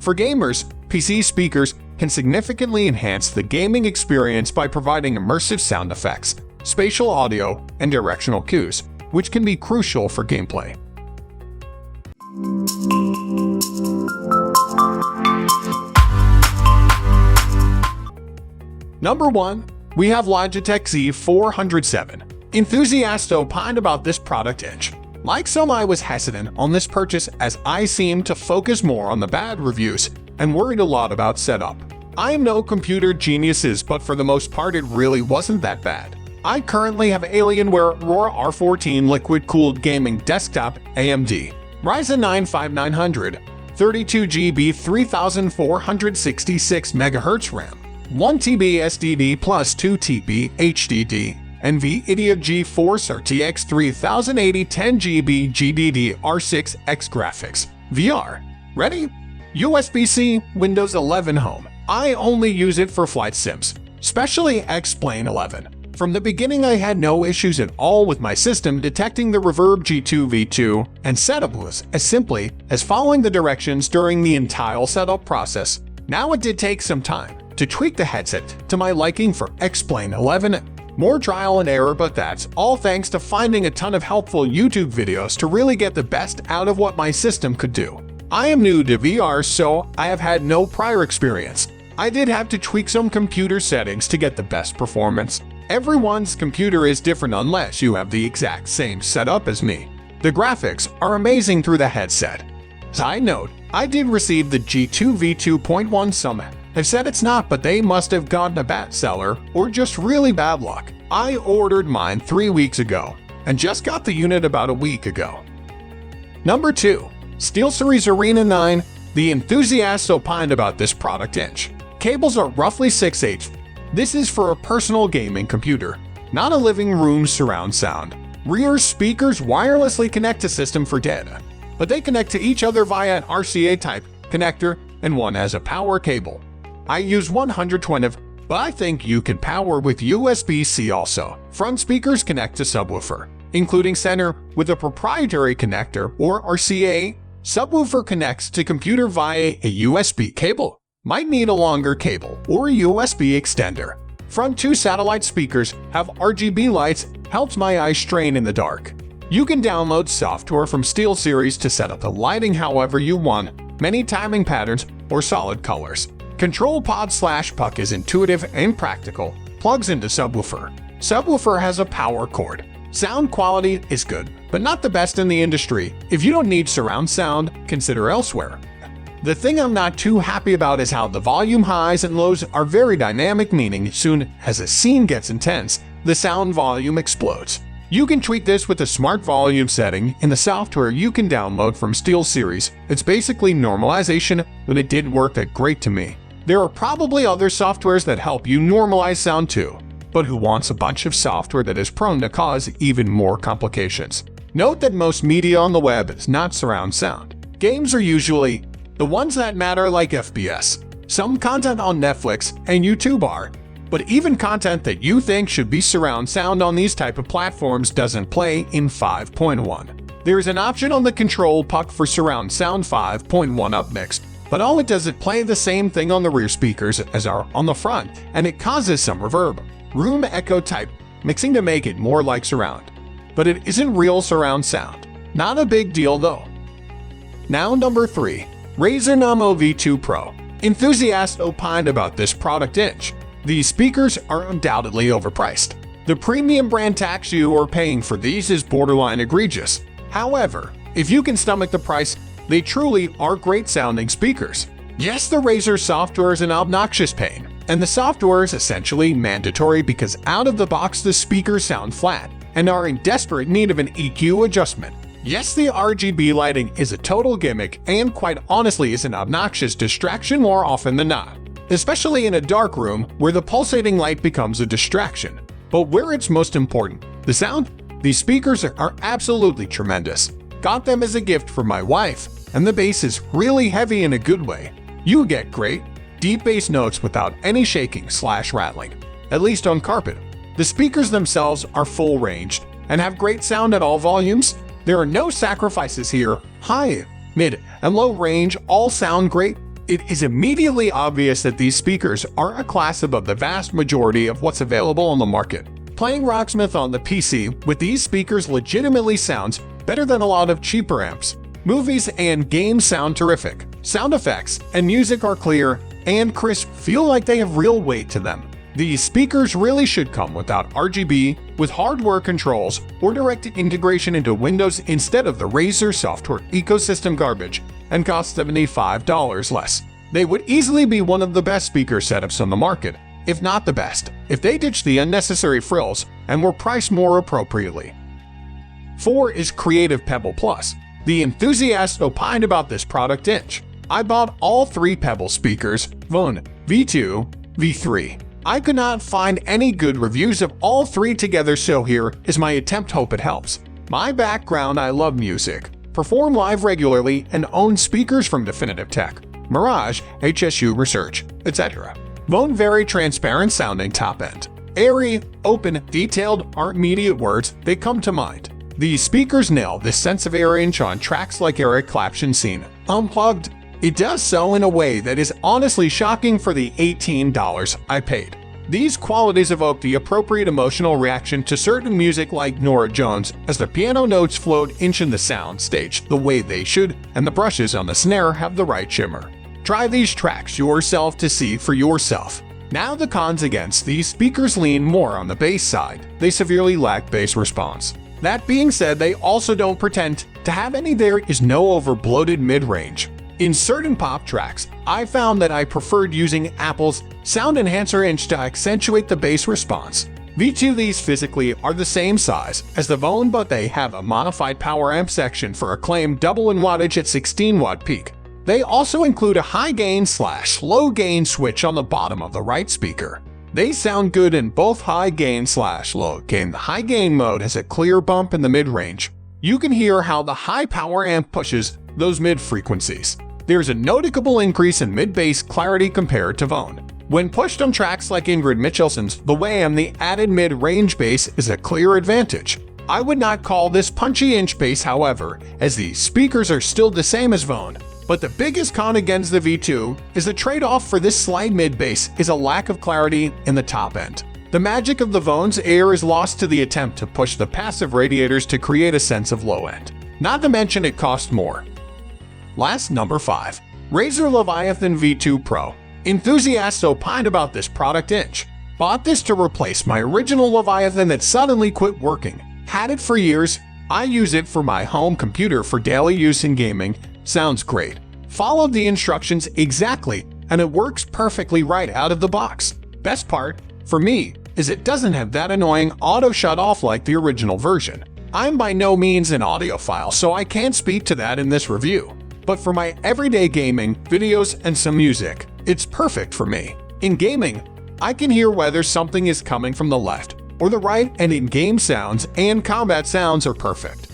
For gamers, PC speakers can significantly enhance the gaming experience by providing immersive sound effects, spatial audio, and directional cues, which can be crucial for gameplay. Number 1. We have Logitech Z407. Enthusiasts opined about this product edge. Like some, I was hesitant on this purchase as I seemed to focus more on the bad reviews and worried a lot about setup. I am no computer geniuses, but for the most part it really wasn't that bad. I currently have Alienware Aurora R14 liquid-cooled gaming desktop AMD, Ryzen 9 5900, 32GB 3466 MHz RAM, 1TB SSD plus 2TB HDD, NVIDIA GeForce RTX 3080 10GB GDDR6X graphics. VR. Ready? USB-C, Windows 11 Home. I only use it for flight sims, especially X-Plane 11. From the beginning I had no issues at all with my system detecting the Reverb G2V2, and setup was as simply as following the directions during the entire setup process. Now it did take some time to tweak the headset to my liking for X-Plane 11. More trial and error, but that's all thanks to finding a ton of helpful YouTube videos to really get the best out of what my system could do. I am new to VR, so I have had no prior experience. I did have to tweak some computer settings to get the best performance. Everyone's computer is different unless you have the exact same setup as me. The graphics are amazing through the headset. Side note, I did receive the G2V2.1. Some have said it's not, but they must have gotten a bad seller or just really bad luck. I ordered mine 3 weeks ago and just got the unit about a week ago. Number 2. SteelSeries Arena 9. The enthusiasts opined about this product inch. Cables are roughly 6/8. This is for a personal gaming computer, not a living room surround sound. Rear speakers wirelessly connect to system for data, but they connect to each other via an RCA type connector, and one has a power cable. I use 120, but I think you can power with USB-C also. Front speakers connect to subwoofer, including center with a proprietary connector or RCA. Subwoofer connects to computer via a USB cable. Might need a longer cable or a USB extender. Front 2 satellite speakers have RGB lights, helps my eyes strain in the dark. You can download software from SteelSeries to set up the lighting however you want, many timing patterns or solid colors. Control pod / puck is intuitive and practical, plugs into subwoofer. Subwoofer has a power cord. Sound quality is good, but not the best in the industry. If you don't need surround sound, consider elsewhere. The thing I'm not too happy about is how the volume highs and lows are very dynamic, meaning as soon as a scene gets intense, the sound volume explodes. You can tweak this with a smart volume setting in the software you can download from SteelSeries. It's basically normalization, but it didn't work that great to me. There are probably other softwares that help you normalize sound too, but who wants a bunch of software that is prone to cause even more complications? Note that most media on the web is not surround sound. Games are usually the ones that matter, like FPS. Some content on Netflix and YouTube are, but even content that you think should be surround sound on these type of platforms doesn't play in 5.1. There is an option on the control puck for surround sound 5.1 upmix, but all it does is play the same thing on the rear speakers as are on the front, and it causes some reverb, room echo type mixing to make it more like surround. But it isn't real surround sound. Not a big deal though. Now number 3. Razer Namo V2 Pro. Enthusiasts opined about this product inch. These speakers are undoubtedly overpriced. The premium brand tax you are paying for these is borderline egregious. However, if you can stomach the price, they truly are great sounding speakers. Yes, the Razer software is an obnoxious pain, and the software is essentially mandatory because out of the box the speakers sound flat and are in desperate need of an EQ adjustment. Yes, the RGB lighting is a total gimmick and quite honestly is an obnoxious distraction more often than not, especially in a dark room where the pulsating light becomes a distraction. But where it's most important, the sound, these speakers are absolutely tremendous. Got them as a gift from my wife, and the bass is really heavy in a good way. You get great, deep bass notes without any shaking / rattling, at least on carpet. The speakers themselves are full ranged and have great sound at all volumes. There are no sacrifices here. High, mid, and low range all sound great. It is immediately obvious that these speakers are a class above the vast majority of what's available on the market. Playing Rocksmith on the PC with these speakers legitimately sounds better than a lot of cheaper amps. Movies and games sound terrific. Sound effects and music are clear and crisp, feel like they have real weight to them. These speakers really should come without RGB, with hardware controls, or direct integration into Windows instead of the Razer software ecosystem garbage, and cost $75 less. They would easily be one of the best speaker setups on the market, if not the best, if they ditched the unnecessary frills and were priced more appropriately. 4 is Creative Pebble Plus. The enthusiast opined about this product inch. I bought all 3 Pebble speakers, VONE, V2, V3. I could not find any good reviews of all 3 together, so here is my attempt, hope it helps. My background: I love music, perform live regularly, and own speakers from Definitive Tech, Mirage, HSU Research, etc. VONE very transparent sounding top end. Airy, open, detailed aren't immediate words, they come to mind. These speakers nail this sense of air-inch on tracks like Eric Clapton scene, Unplugged. It does so in a way that is honestly shocking for the $18 I paid. These qualities evoke the appropriate emotional reaction to certain music like Norah Jones, as the piano notes float inch in the sound stage the way they should, and the brushes on the snare have the right shimmer. Try these tracks yourself to see for yourself. Now the cons against these speakers lean more on the bass side. They severely lack bass response. That being said, they also don't pretend to have any. There is no over-bloated mid-range. In certain pop tracks, I found that I preferred using Apple's Sound Enhancer Inch to accentuate the bass response. V2 These physically are the same size as the VONE, but they have a modified power amp section for a claimed double in wattage at 16 watt peak. They also include a high gain/low gain switch on the bottom of the right speaker. They sound good in both high gain/low gain. The high gain mode has a clear bump in the mid-range. You can hear how the high power amp pushes those mid frequencies. There's a noticeable increase in mid-bass clarity compared to VONE. When pushed on tracks like Ingrid Michelson's The Wham, the added mid-range bass is a clear advantage. I would not call this punchy inch bass, however, as these speakers are still the same as VONE. But the biggest con against the V2 is the trade-off for this slight mid-bass is a lack of clarity in the top end. The magic of the VONE's air is lost to the attempt to push the passive radiators to create a sense of low end. Not to mention it costs more. Last, number 5. Razer Leviathan V2 Pro. Enthusiasts opined about this product inch. Bought this to replace my original Leviathan that suddenly quit working. Had it for years. I use it for my home computer for daily use in gaming. Sounds great. Followed the instructions exactly, and it works perfectly right out of the box. Best part, for me, is it doesn't have that annoying auto shut off like the original version. I'm by no means an audiophile, so I can't speak to that in this review. But for my everyday gaming, videos, and some music, it's perfect for me. In gaming, I can hear whether something is coming from the left or the right, and in-game sounds and combat sounds are perfect.